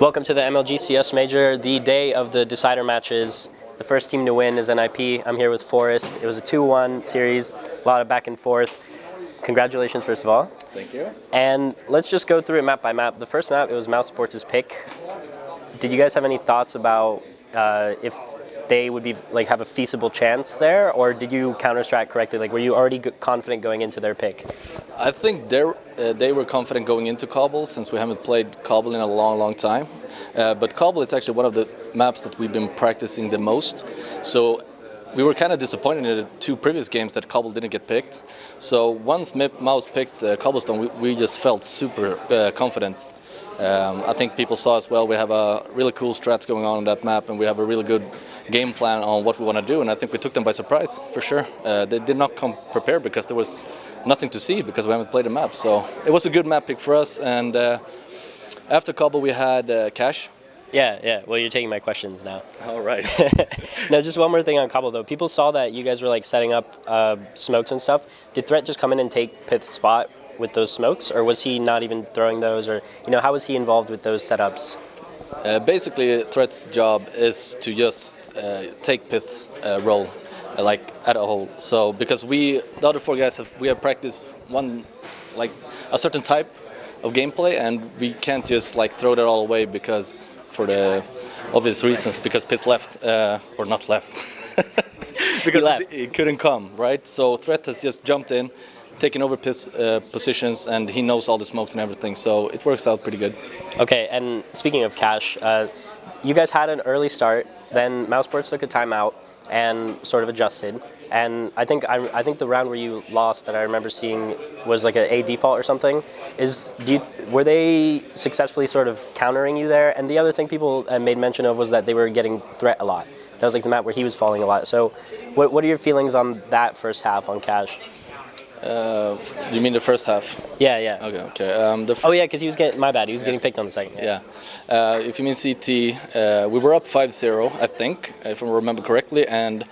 Welcome to the MLG CS Major, the day of the decider matches. The first team to win is NIP. I'm here with f0rest. It was a 2-1 series, a lot of back and forth. Congratulations, first of all. Thank you. And let's just go through it map by map. The first map, it was mousesports' pick. Did you guys have any thoughts about if they would be have a feasible chance there, or did you counter-strat correctly? Like, were you already confident going into their pick? I think they were confident going into Cbble, since we haven't played Cbble in a long time. But Cbble is actually one of the maps that we've been practicing the most. So we were kind of disappointed in the two previous games that Cbble didn't get picked. So once mouz picked Cobblestone, we just felt super confident. I think people saw as well, we have a really cool strats going on that map, and we have a really good game plan on what we want to do, and I think we took them by surprise, for sure. They did not come prepared because there was nothing to see because we haven't played the map. So it was a good map pick for us, and after Cbble we had Cash. Yeah. Well, you're taking my questions now. All right. Now, just one more thing on Cbble, though. People saw that you guys were setting up smokes and stuff. Did threat just come in and take Pith's spot with those smokes, or was he not even throwing those, or how was he involved with those setups? Basically, threat's job is to just take Pith's role, at a whole. So because the other four guys we have practiced a certain type of gameplay, and we can't just throw that all away because for the obvious reasons, because Pith left or not left. Because he couldn't come, right? So threat has just jumped in, taking over Pith's positions, and he knows all the smokes and everything, so it works out pretty good. Okay, and speaking of Cash, you guys had an early start, then mousesports took a timeout and sort of adjusted, and I think the round where you lost that I remember seeing was like a default or something. Were they successfully sort of countering you there? And the other thing people made mention of was that they were getting threat a lot. That was the map where he was falling a lot. So what are your feelings on that first half on Cash? You mean the first half? Yeah. Okay. Because he was getting picked on the second. Yeah. If you mean CT, we were up 5-0, I think, if I remember correctly, and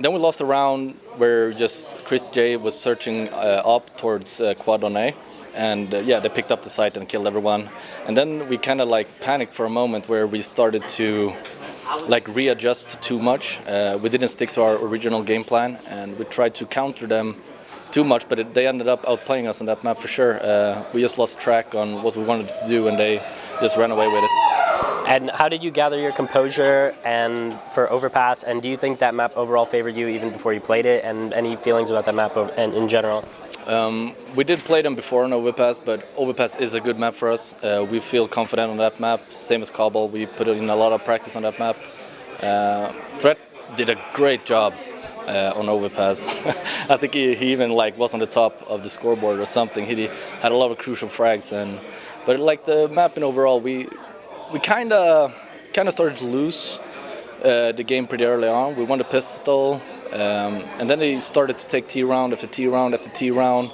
then we lost a round where just Chris J was searching up towards quad on A, and they picked up the site and killed everyone. And then we kind of panicked for a moment where we started to readjust too much. We didn't stick to our original game plan, and we tried to counter them too much, but they ended up outplaying us on that map for sure. We just lost track on what we wanted to do, and they just ran away with it. And how did you gather your composure and for Overpass, and do you think that map overall favored you even before you played it, and any feelings about that map and in general? We did play them before on Overpass, but Overpass is a good map for us. We feel confident on that map, same as Cbble. We put in a lot of practice on that map. Threat did a great job on Overpass. I think he even was on the top of the scoreboard or something. He had a lot of crucial frags, but the map in overall, we kind of started to lose the game pretty early on. We won the pistol, and then they started to take T round after T round after T round,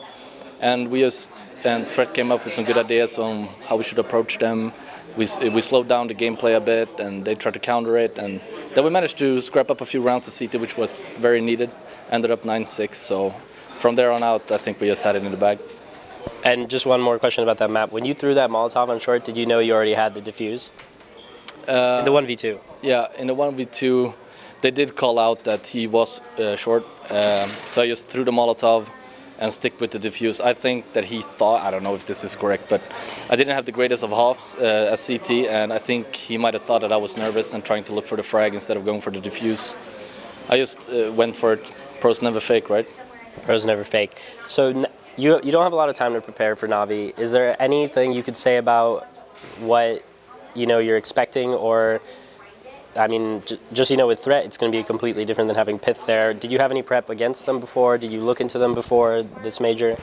and Threat came up with some good ideas on how we should approach them. We slowed down the gameplay a bit, and they tried to counter it, and then we managed to scrap up a few rounds of CT, which was very needed. Ended up 9-6, so from there on out, I think we just had it in the bag. And just one more question about that map. When you threw that Molotov on short, did you know you already had the defuse? In the 1v2? Yeah, in the 1v2, they did call out that he was short, so I just threw the Molotov and stick with the diffuse. I think that he thought, I don't know if this is correct, but I didn't have the greatest of halves as CT, and I think he might have thought that I was nervous and trying to look for the frag instead of going for the diffuse. I just went for it. Pros never fake, right? Pros never fake. So you don't have a lot of time to prepare for Navi. Is there anything you could say about what you're expecting, or I mean, just with Threat, it's going to be completely different than having Pith there. Did you have any prep against them before? Did you look into them before this major?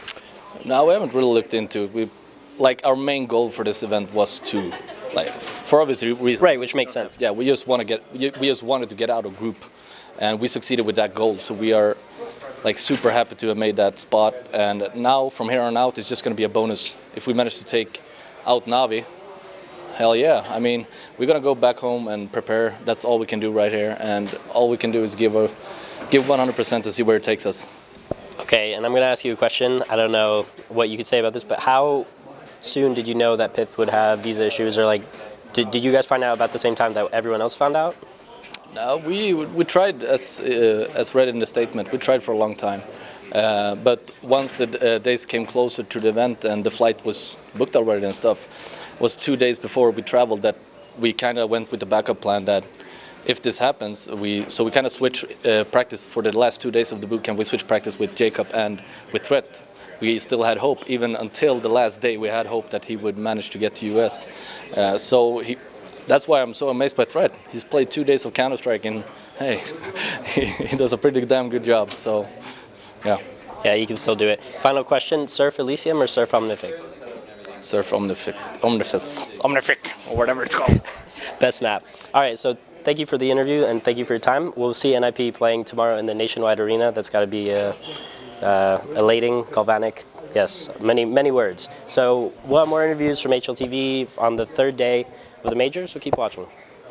No, we haven't really looked into it. Our main goal for this event was to, for obvious reasons. Right, which makes sense. Yeah, we just wanted to get out of group, and we succeeded with that goal. So we are super happy to have made that spot. And now, from here on out, it's just going to be a bonus if we manage to take out Navi. Hell yeah. I mean, we're going to go back home and prepare. That's all we can do right here. And all we can do is give 100% to see where it takes us. Okay, and I'm going to ask you a question. I don't know what you could say about this, but how soon did you know that Pith would have visa issues, or Did you guys find out about the same time that everyone else found out? No, we tried, as read in the statement, we tried for a long time. But once the days came closer to the event and the flight was booked already and stuff, it was 2 days before we traveled that we kind of went with the backup plan that if this happens, we kind of switched practice for the last 2 days of the bootcamp. We switched practice with Jacob and with Threat. We still had hope, even until the last day. We had hope that he would manage to get to US. That's why I'm so amazed by Threat. He's played 2 days of Counter-Strike, and hey, he does a pretty damn good job. So, yeah. Yeah, you can still do it. Final question: Surf Elysium or Surf Omnific? Surf Omnific, or whatever it's called. Best map. All right, so thank you for the interview and thank you for your time. We'll see NIP playing tomorrow in the Nationwide Arena. That's got to be elating, galvanic. Yes, many words. So we'll have more interviews from HLTV on the 3rd day of the major, so keep watching.